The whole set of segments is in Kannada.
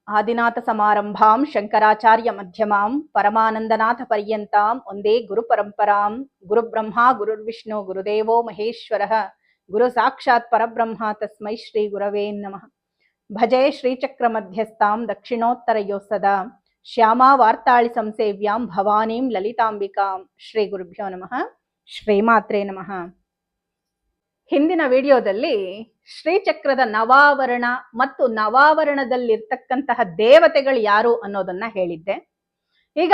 ಆದಿನಾಥ ಸಮಾರಂಭಾಂ ಶಂಕರಾಚಾರ್ಯ ಮಧ್ಯಮಾಂ ಪರಮಾನಂದನಾಥ ಪರ್ಯಂತಾಂ ಒಂದೇ ಗುರು ಪರಂಪರಾಂ ಗುರು ಬ್ರಹ್ಮ ಗುರುರ್ವಿಷ್ಣು ಗುರುದೇವೋ ಮಹೇಶ್ವರಃ ಗುರು ಸಾಕ್ಷಾತ್ ಪರಬ್ರಹ್ಮ ತಸ್ಮೈ ಶ್ರೀ ಗುರವೇ ನಮಃ. ಭಜೆ ಶ್ರೀಚಕ್ರ ಮಧ್ಯಸ್ಥಾಂ ದಕ್ಷಿಣೋತ್ತರಯೋ ಸದಾ ಶ್ಯಾಮಾ ವಾರ್ತಾಳಿ ಸಂಸೇವ್ಯಾಂ ಭವಾನೀಂ ಲಲಿತಾಂಬಿಕಾಂ. ಶ್ರೀ ಗುರುಭ್ಯೋ ನಮಃ. ಶ್ರೀಮಾತ್ರೇ ನಮಃ. ಹಿಂದಿನ ವಿಡಿಯೋದಲ್ಲಿ ಶ್ರೀಚಕ್ರದ ನವಾವರಣ ಮತ್ತು ನವಾವರಣದಲ್ಲಿರ್ತಕ್ಕಂತಹ ದೇವತೆಗಳು ಯಾರು ಅನ್ನೋದನ್ನ ಹೇಳಿದ್ದೆ. ಈಗ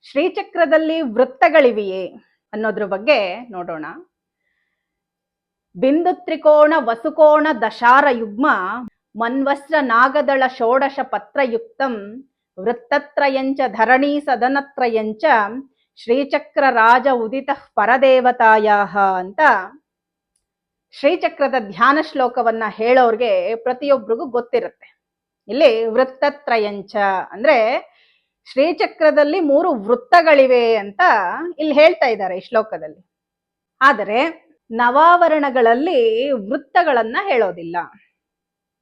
ಶ್ರೀಚಕ್ರದಲ್ಲಿ ವೃತ್ತಗಳಿವೆಯೇ ಅನ್ನೋದ್ರ ಬಗ್ಗೆ ನೋಡೋಣ. ಬಿಂದು ತ್ರಿಕೋಣ ವಸುಕೋಣ ದಶಾರ ಯುಗ್ಮ ಮನ್ವಸ್ತ್ರ ನಾಗದಳ ಷೋಡಶ ಪತ್ರಯುಕ್ತಂ ವೃತ್ತತ್ರಯಂಚ ಧರಣೀ ಸದನತ್ರಯಂಚ ಶ್ರೀಚಕ್ರ ರಾಜ ಉದಿತ ಪರದೇವತಾಯಾಹ ಅಂತ ಶ್ರೀಚಕ್ರದ ಧ್ಯಾನ ಶ್ಲೋಕವನ್ನ ಹೇಳೋರ್ಗೆ ಪ್ರತಿಯೊಬ್ಬರಿಗೂ ಗೊತ್ತಿರುತ್ತೆ. ಇಲ್ಲಿ ವೃತ್ತತ್ರಯಂಚ ಅಂದ್ರೆ ಶ್ರೀಚಕ್ರದಲ್ಲಿ 3 ವೃತ್ತಗಳಿವೆ ಅಂತ ಇಲ್ಲಿ ಹೇಳ್ತಾ ಇದ್ದಾರೆ ಈ ಶ್ಲೋಕದಲ್ಲಿ. ಆದರೆ ನವಾವರಣಗಳಲ್ಲಿ ವೃತ್ತಗಳನ್ನ ಹೇಳೋದಿಲ್ಲ.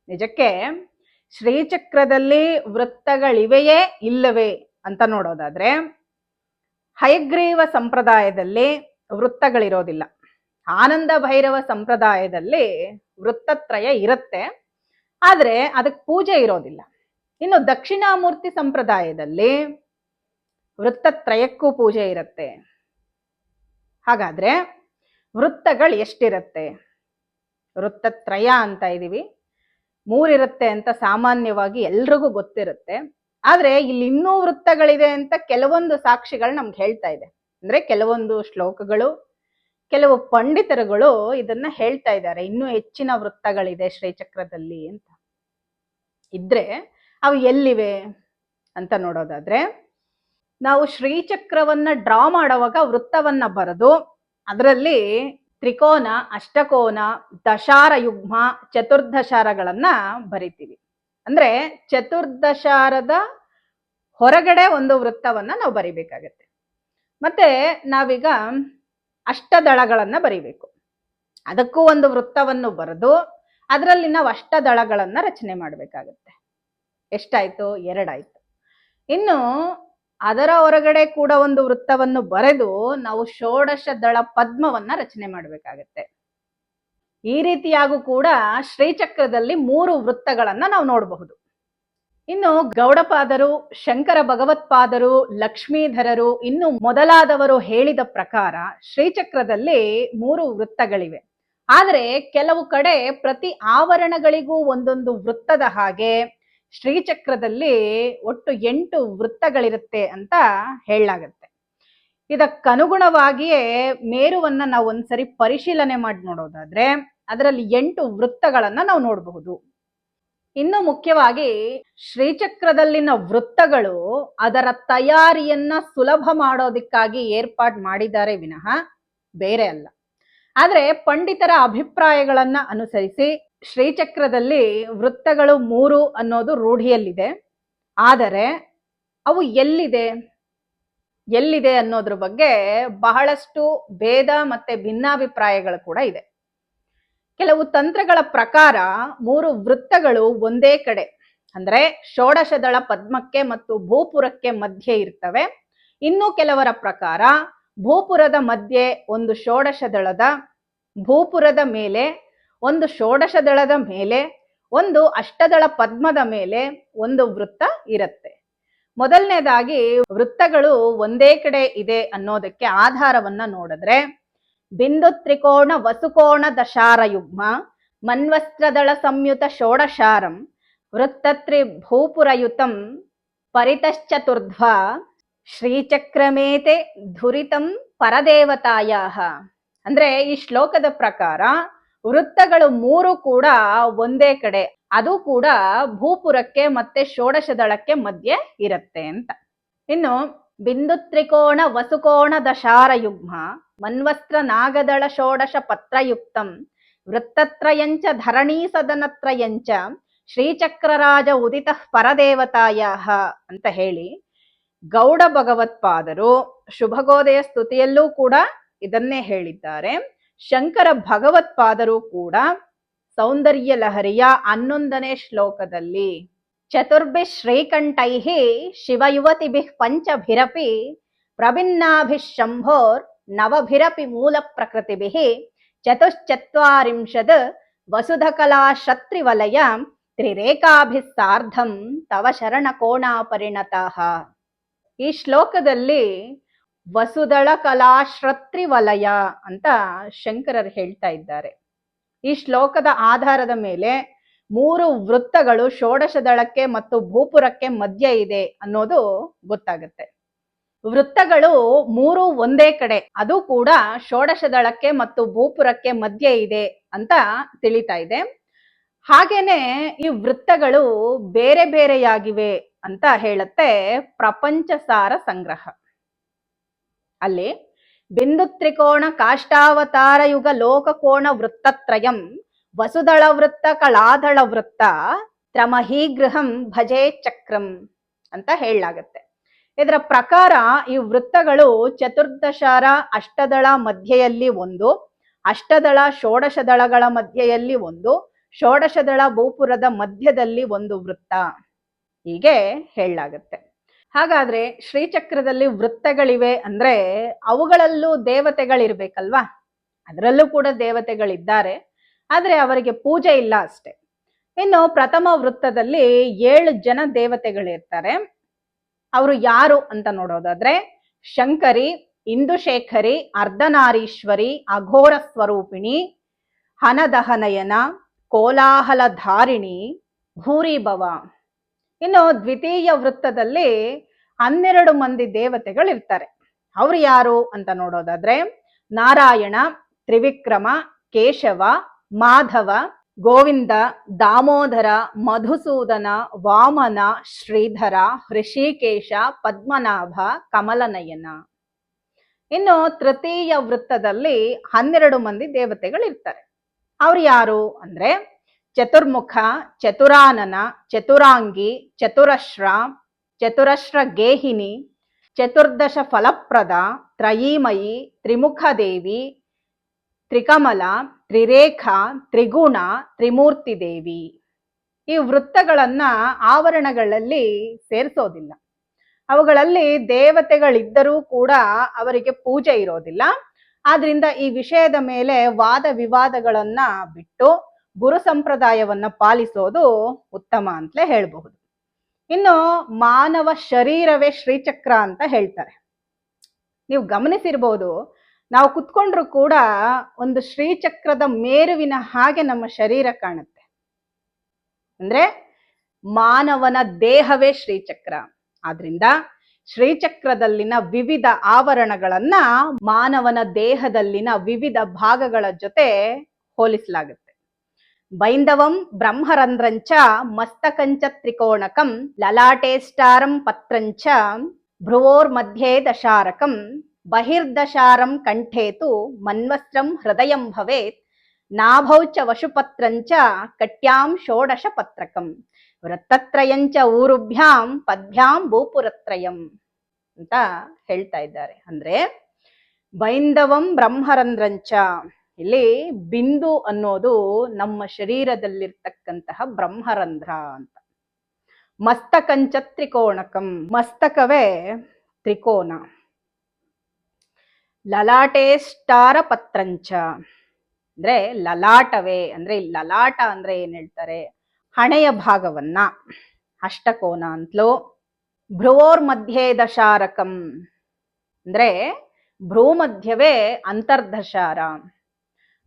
ನಿಜಕ್ಕೆ ಶ್ರೀಚಕ್ರದಲ್ಲಿ ವೃತ್ತಗಳಿವೆಯೇ ಇಲ್ಲವೇ ಅಂತ ನೋಡೋದಾದ್ರೆ ಹಯಗ್ರೀವ ಸಂಪ್ರದಾಯದಲ್ಲಿ ವೃತ್ತಗಳಿರೋದಿಲ್ಲ. ಆನಂದ ಭೈರವ ಸಂಪ್ರದಾಯದಲ್ಲಿ ವೃತ್ತತ್ರಯ ಇರುತ್ತೆ, ಆದ್ರೆ ಅದಕ್ಕೆ ಪೂಜೆ ಇರೋದಿಲ್ಲ. ಇನ್ನು ದಕ್ಷಿಣಾಮೂರ್ತಿ ಸಂಪ್ರದಾಯದಲ್ಲಿ ವೃತ್ತತ್ರಯಕ್ಕೂ ಪೂಜೆ ಇರುತ್ತೆ. ಹಾಗಾದ್ರೆ ವೃತ್ತಗಳು ಎಷ್ಟಿರುತ್ತೆ? ವೃತ್ತತ್ರಯ ಅಂತ ಇದೀವಿ, 3 ಇರುತ್ತೆ ಅಂತ ಸಾಮಾನ್ಯವಾಗಿ ಎಲ್ರಿಗೂ ಗೊತ್ತಿರುತ್ತೆ. ಆದ್ರೆ ಇಲ್ಲಿ ಇನ್ನೂ ವೃತ್ತಗಳಿದೆ ಅಂತ ಕೆಲವೊಂದು ಸಾಕ್ಷಿಗಳು ನಮ್ಗೆ ಹೇಳ್ತಾ ಇದೆ. ಅಂದ್ರೆ ಕೆಲವೊಂದು ಶ್ಲೋಕಗಳು, ಕೆಲವು ಪಂಡಿತರುಗಳು ಇದನ್ನ ಹೇಳ್ತಾ ಇದ್ದಾರೆ, ಇನ್ನೂ ಹೆಚ್ಚಿನ ವೃತ್ತಗಳಿದೆ ಶ್ರೀಚಕ್ರದಲ್ಲಿ ಅಂತ. ಇದ್ರೆ ಅವು ಎಲ್ಲಿವೆ ಅಂತ ನೋಡೋದಾದ್ರೆ, ನಾವು ಶ್ರೀಚಕ್ರವನ್ನ ಡ್ರಾ ಮಾಡುವಾಗ ವೃತ್ತವನ್ನ ಬರೆದು ಅದರಲ್ಲಿ ತ್ರಿಕೋನ, ಅಷ್ಟಕೋನ, ದಶಾರ ಯುಗ್ಮ, ಚತುರ್ದಶಾರಗಳನ್ನ ಬರಿತೀವಿ. ಅಂದ್ರೆ ಚತುರ್ದಶಾರದ ಹೊರಗಡೆ ಒಂದು ವೃತ್ತವನ್ನ ನಾವು ಬರಿಬೇಕಾಗತ್ತೆ. ಮತ್ತೆ ನಾವೀಗ ಅಷ್ಟದಳಗಳನ್ನ ಬರಿಬೇಕು. ಅದಕ್ಕೂ ಒಂದು ವೃತ್ತವನ್ನು ಬರೆದು ಅದರಲ್ಲಿ ನಾವು ಅಷ್ಟದಳಗಳನ್ನ ರಚನೆ ಮಾಡಬೇಕಾಗತ್ತೆ. ಎಷ್ಟಾಯ್ತು? 2 ಆಯ್ತು. ಇನ್ನು ಅದರ ಹೊರಗಡೆ ಕೂಡ ಒಂದು ವೃತ್ತವನ್ನು ಬರೆದು ನಾವು ಷೋಡಶ ದಳ ಪದ್ಮವನ್ನ ರಚನೆ ಮಾಡಬೇಕಾಗತ್ತೆ. ಈ ರೀತಿಯಾಗೂ ಕೂಡ ಶ್ರೀಚಕ್ರದಲ್ಲಿ 3 ವೃತ್ತಗಳನ್ನ ನಾವು ನೋಡಬಹುದು. ಇನ್ನು ಗೌಡಪಾದರು, ಶಂಕರ ಭಗವತ್ಪಾದರು, ಲಕ್ಷ್ಮೀಧರರು ಇನ್ನು ಮೊದಲಾದವರು ಹೇಳಿದ ಪ್ರಕಾರ ಶ್ರೀಚಕ್ರದಲ್ಲಿ 3 ವೃತ್ತಗಳಿವೆ. ಆದರೆ ಕೆಲವು ಕಡೆ ಪ್ರತಿ ಆವರಣಗಳಿಗೂ ಒಂದೊಂದು ವೃತ್ತದ ಹಾಗೆ ಶ್ರೀಚಕ್ರದಲ್ಲಿ ಒಟ್ಟು 8 ವೃತ್ತಗಳಿರುತ್ತೆ ಅಂತ ಹೇಳಲಾಗತ್ತೆ. ಇದಕ್ಕನುಗುಣವಾಗಿಯೇ ಮೇರುವನ್ನ ನಾವು ಒಂದ್ಸರಿ ಪರಿಶೀಲನೆ ಮಾಡಿ ನೋಡೋದಾದ್ರೆ ಅದರಲ್ಲಿ 8 ವೃತ್ತಗಳನ್ನ ನಾವು ನೋಡಬಹುದು. ಇನ್ನು ಮುಖ್ಯವಾಗಿ ಶ್ರೀಚಕ್ರದಲ್ಲಿನ ವೃತ್ತಗಳು ಅದರ ತಯಾರಿಯನ್ನ ಸುಲಭ ಮಾಡೋದಕ್ಕಾಗಿ ಏರ್ಪಾಡು ಮಾಡಿದ್ದಾರೆ ವಿನಃ ಬೇರೆ ಅಲ್ಲ. ಆದ್ರೆ ಪಂಡಿತರ ಅಭಿಪ್ರಾಯಗಳನ್ನ ಅನುಸರಿಸಿ ಶ್ರೀಚಕ್ರದಲ್ಲಿ ವೃತ್ತಗಳು 3 ಅನ್ನೋದು ರೂಢಿಯಲ್ಲಿದೆ. ಆದರೆ ಅವು ಎಲ್ಲಿದೆ ಅನ್ನೋದ್ರ ಬಗ್ಗೆ ಬಹಳಷ್ಟು ಭೇದ ಮತ್ತೆ ಭಿನ್ನಾಭಿಪ್ರಾಯಗಳು ಕೂಡ ಇದೆ. ಕೆಲವು ತಂತ್ರಗಳ ಪ್ರಕಾರ 3 ವೃತ್ತಗಳು ಒಂದೇ ಕಡೆ, ಅಂದ್ರೆ ಷೋಡಶದಳ ಪದ್ಮಕ್ಕೆ ಮತ್ತು ಭೂಪುರಕ್ಕೆ ಮಧ್ಯೆ ಇರ್ತವೆ. ಇನ್ನು ಕೆಲವರ ಪ್ರಕಾರ ಭೂಪುರದ ಮಧ್ಯೆ ಒಂದು ಷೋಡಶದಳದ, ಭೂಪುರದ ಮೇಲೆ ಒಂದು ಷೋಡಶದಳದ ಮೇಲೆ, ಒಂದು ಅಷ್ಟದಳ ಪದ್ಮದ ಮೇಲೆ ಒಂದು ವೃತ್ತ ಇರುತ್ತೆ. ಮೊದಲನೇದಾಗಿ ವೃತ್ತಗಳು ಒಂದೇ ಕಡೆ ಇದೆ ಅನ್ನೋದಕ್ಕೆ ಆಧಾರವನ್ನ ನೋಡಿದ್ರೆ ಬಿಂದು ತ್ರಿಕೋಣ ವಸುಕೋಣ ದಶಾರ ಯುಗ್ಮ ಮನ್ವಸ್ತ್ರದಳ ಸಂಯುತ ಷೋಡಶಾರಂ ವೃತ್ತತ್ರಿ ಭೂಪುರಯುತಂ ಪರಿತಶ್ಚತುರ್ಧ್ವ ಶ್ರೀಚಕ್ರಮೇತೆ ಧುರಿತಂ ಪರದೇವತಾಯಾಹ. ಅಂದ್ರೆ ಈ ಶ್ಲೋಕದ ಪ್ರಕಾರ ವೃತ್ತಗಳು 3 ಕೂಡ ಒಂದೇ ಕಡೆ, ಅದು ಕೂಡ ಭೂಪುರಕ್ಕೆ ಮತ್ತೆ ಷೋಡಶದಳಕ್ಕೆ ಮಧ್ಯೆ ಇರುತ್ತೆ ಅಂತ. ಇನ್ನು ಬಿಂದು ತ್ರಿಕೋಣ ವಸುಕೋಣ ದಶಾರ ಯುಗ್ಮ ಮನ್ವಸ್ತ್ರ ನಾಗದಳ ಷೋಡಶ ಪತ್ರಯುಕ್ತಂ ವೃತ್ತತ್ರಯಂಚ ಧರಣೀ ಸದನತ್ರಯಂಚ ಶ್ರೀಚಕ್ರರಾಜ ಉದಿತ ಪರದೇವತಾಯಾಹ ಅಂತ ಹೇಳಿ ಗೌಡ ಭಗವತ್ಪಾದರು ಶುಭಗೋದಯ ಸ್ತುತಿಯಲ್ಲೂ ಕೂಡ ಇದನ್ನೇ ಹೇಳಿದ್ದಾರೆ. ಶಂಕರ ಭಗವತ್ಪಾದರು ಕೂಡ ಸೌಂದರ್ಯ ಲಹರಿಯ 11ನೇ ಶ್ಲೋಕದಲ್ಲಿ ಚತುರ್ಭಿಃ ಶ್ರೀಕಂಠೈಃ ಶಿವಯುವತಿಭಿಃ ಪಂಚಭಿರಪಿ ಪ್ರಭಿನ್ನಾಭಿಃ ಶಂಭೋರ್ ನವಭಿರಪಿ ಮೂಲ ಪ್ರಕೃತಿಭಿಃ ಚತುಶ್ಚತ್ವಾರಿಂಶದ್ ವಸುಧಕಲಾ ಶತ್ರಿವಲಯ ತ್ರಿರೇಖಾಭಿಃ ಸಾರ್ಧಂ ತವ ಶರಣ ಕೋಣ ಪರಿಣತಃ. ಈ ಶ್ಲೋಕದಲ್ಲಿ ವಸುದಳ ಕಲಾಶ್ರತ್ರಿವಲಯ ಅಂತ ಶಂಕರರು ಹೇಳ್ತಾ ಇದ್ದಾರೆ. ಈ ಶ್ಲೋಕದ ಆಧಾರದ ಮೇಲೆ 3 ವೃತ್ತಗಳು ಷೋಡಶ ದಳಕ್ಕೆ ಮತ್ತು ಭೂಪುರಕ್ಕೆ ಮಧ್ಯ ಇದೆ ಅನ್ನೋದು ಗೊತ್ತಾಗುತ್ತೆ. ವೃತ್ತಗಳು 3 ಒಂದೇ ಕಡೆ, ಅದು ಕೂಡ ಷೋಡಶ ದಳಕ್ಕೆ ಮತ್ತು ಭೂಪುರಕ್ಕೆ ಮಧ್ಯ ಇದೆ ಅಂತ ತಿಳಿತಾ ಇದೆ. ಹಾಗೇನೆ ಈ ವೃತ್ತಗಳು ಬೇರೆ ಬೇರೆಯಾಗಿವೆ ಅಂತ ಹೇಳುತ್ತೆ ಪ್ರಪಂಚ ಸಾರ ಸಂಗ್ರಹ. ಅಲ್ಲಿ ಬಿಂದು ತ್ರಿಕೋಣ ಕಾಷ್ಟಾವತಾರ ಯುಗ ಲೋಕಕೋಣ ವೃತ್ತತ್ರಯಂ ವಸುದಳ ವೃತ್ತ ಕಳಾದಳ ವೃತ್ತ ತ್ರಮಹೀಗೃಹಂ ಭಜೆ ಚಕ್ರಂ ಅಂತ ಹೇಳಲಾಗತ್ತೆ. ಇದರ ಪ್ರಕಾರ ಈ ವೃತ್ತಗಳು ಚತುರ್ದಶಾರ ಅಷ್ಟದಳ ಮಧ್ಯೆಯಲ್ಲಿ ಒಂದು, ಅಷ್ಟದಳ ಷೋಡಶ ದಳಗಳ ಮಧ್ಯೆಯಲ್ಲಿ ಒಂದು, ಷೋಡಶ ದಳ ಭೂಪುರದ ಮಧ್ಯದಲ್ಲಿ ಒಂದು ವೃತ್ತ, ಹೀಗೆ ಹೇಳಲಾಗತ್ತೆ. ಹಾಗಾದ್ರೆ ಶ್ರೀಚಕ್ರದಲ್ಲಿ ವೃತ್ತಗಳಿವೆ ಅಂದ್ರೆ ಅವುಗಳಲ್ಲೂ ದೇವತೆಗಳಿರ್ಬೇಕಲ್ವಾ? ಅದರಲ್ಲೂ ಕೂಡ ದೇವತೆಗಳಿದ್ದಾರೆ, ಆದ್ರೆ ಅವರಿಗೆ ಪೂಜೆ ಇಲ್ಲ ಅಷ್ಟೆ. ಇನ್ನು ಪ್ರಥಮ ವೃತ್ತದಲ್ಲಿ 7 ಜನ ದೇವತೆಗಳಿರ್ತಾರೆ. ಅವರು ಯಾರು ಅಂತ ನೋಡೋದಾದ್ರೆ ಶಂಕರಿ, ಇಂದುಶೇಖರಿ, ಅರ್ಧನಾರೀಶ್ವರಿ, ಅಘೋರ ಸ್ವರೂಪಿಣಿ, ಹನದಹನಯನ, ಕೋಲಾಹಲ ಧಾರಿಣಿ, ಭೂರಿಭವ. ಇನ್ನು ದ್ವಿತೀಯ ವೃತ್ತದಲ್ಲಿ 12 ಮಂದಿ ದೇವತೆಗಳಿರ್ತಾರೆ. ಅವ್ರು ಯಾರು ಅಂತ ನೋಡೋದಾದ್ರೆ ನಾರಾಯಣ, ತ್ರಿವಿಕ್ರಮ, ಕೇಶವ, ಮಾಧವ, ಗೋವಿಂದ, ದಾಮೋದರ, ಮಧುಸೂದನ, ವಾಮನ, ಶ್ರೀಧರ, ಹೃಷಿಕೇಶ, ಪದ್ಮನಾಭ, ಕಮಲನಯನ. ಇನ್ನು ತೃತೀಯ ವೃತ್ತದಲ್ಲಿ 12 ಮಂದಿ ದೇವತೆಗಳಿರ್ತಾರೆ. ಅವ್ರು ಯಾರು ಅಂದ್ರೆ ಚತುರ್ಮುಖ, ಚತುರಾನನ, ಚತುರಾಂಗಿ, ಚತುರಶ್ರ, ಚತುರಶ್ರ ಗೇಹಿನಿ, ಚತುರ್ದಶ ಫಲಪ್ರದ, ತ್ರಯೀಮಯಿ, ತ್ರಿಮುಖ ದೇವಿ, ತ್ರಿಕಮಲ, ತ್ರಿರೇಖಾ, ತ್ರಿಗುಣ, ತ್ರಿಮೂರ್ತಿ ದೇವಿ. ಈ ವೃತ್ತಗಳನ್ನ ಆವರಣಗಳಲ್ಲಿ ಸೇರಿಸೋದಿಲ್ಲ. ಅವುಗಳಲ್ಲಿ ದೇವತೆಗಳಿದ್ದರೂ ಕೂಡ ಅವರಿಗೆ ಪೂಜೆ ಇರೋದಿಲ್ಲ. ಆದ್ರಿಂದ ಈ ವಿಷಯದ ಮೇಲೆ ವಾದ ವಿವಾದಗಳನ್ನ ಬಿಟ್ಟು ಗುರು ಸಂಪ್ರದಾಯವನ್ನ ಪಾಲಿಸೋದು ಉತ್ತಮ ಅಂತಲೇ ಹೇಳಬಹುದು. ಇನ್ನು ಮಾನವ ಶರೀರವೇ ಶ್ರೀಚಕ್ರ ಅಂತ ಹೇಳ್ತಾರೆ. ನೀವು ಗಮನಿಸಿರ್ಬೋದು, ನಾವು ಕುತ್ಕೊಂಡ್ರು ಕೂಡ ಒಂದು ಶ್ರೀಚಕ್ರದ ಮೇರುವಿನ ಹಾಗೆ ನಮ್ಮ ಶರೀರ ಕಾಣುತ್ತೆ. ಅಂದ್ರೆ ಮಾನವನ ದೇಹವೇ ಶ್ರೀಚಕ್ರ. ಆದ್ರಿಂದ ಶ್ರೀಚಕ್ರದಲ್ಲಿನ ವಿವಿಧ ಆವರಣಗಳನ್ನ ಮಾನವನ ದೇಹದಲ್ಲಿನ ವಿವಿಧ ಭಾಗಗಳ ಜೊತೆ ಹೋಲಿಸಲಾಗುತ್ತೆ. ಬೈಂದವಂ ಬ್ರಹ್ಮರಂಧ್ರಂಚ ಮಸ್ತಕಂಚ ತ್ರಿಕೋಣಕಂ ಲಲಾಟೇಷ್ಟಾರಂ ಪತ್ರಂಚ ಭ್ರುವೋರ್ಮಧ್ಯೆ ದಶಾರಕಂ ಬಹಿರ್ದಶಾರಂ ಕಂಠೇತು ಮನ್ವಸ್ತ್ರಂ ಹೃದಯಂ ಭವೇತ್ ನಾಭೌ ಚ ವಶುಪತ್ರಂಚ ಕಟ್ಯಾಂ ಷೋಡಶ ಪತ್ರಕಂ ವೃತ್ತತ್ರಯಂಚ ಊರುಭ್ಯಾಂ ಪದ್ಭ್ಯಾಂ ಭೂಪುರತ್ರಯಂ ಅಂತ ಹೇಳ್ತಾ ಇದ್ದಾರೆ. ಅಂದ್ರೆ ಬೈಂದವಂ ಬ್ರಹ್ಮರಂಧ್ರಂಚ, ಇಲ್ಲಿ ಬಿಂದು ಅನ್ನೋದು ನಮ್ಮ ಶರೀರದಲ್ಲಿರ್ತಕ್ಕಂತಹ ಬ್ರಹ್ಮರಂಧ್ರ ಅಂತ. ಮಸ್ತಕಂಚ ತ್ರಿಕೋಣಕಂ, ಮಸ್ತಕವೇ ತ್ರಿಕೋನ. ಲಲಾಟೇಷ್ಟಾರ ಪತ್ರಂಚ ಅಂದ್ರೆ ಲಲಾಟವೇ, ಅಂದ್ರೆ ಲಲಾಟ ಅಂದ್ರೆ ಏನ್ ಹೇಳ್ತಾರೆ, ಹಣೆಯ ಭಾಗವನ್ನ ಅಷ್ಟಕೋನ ಅಂತಲೂ. ಭ್ರುವೋರ್ ಮಧ್ಯೆ ದಶಾರಕಂ ಅಂದ್ರೆ ಭ್ರೂಮಧ್ಯವೇ ಅಂತರ್ದಶಾರ.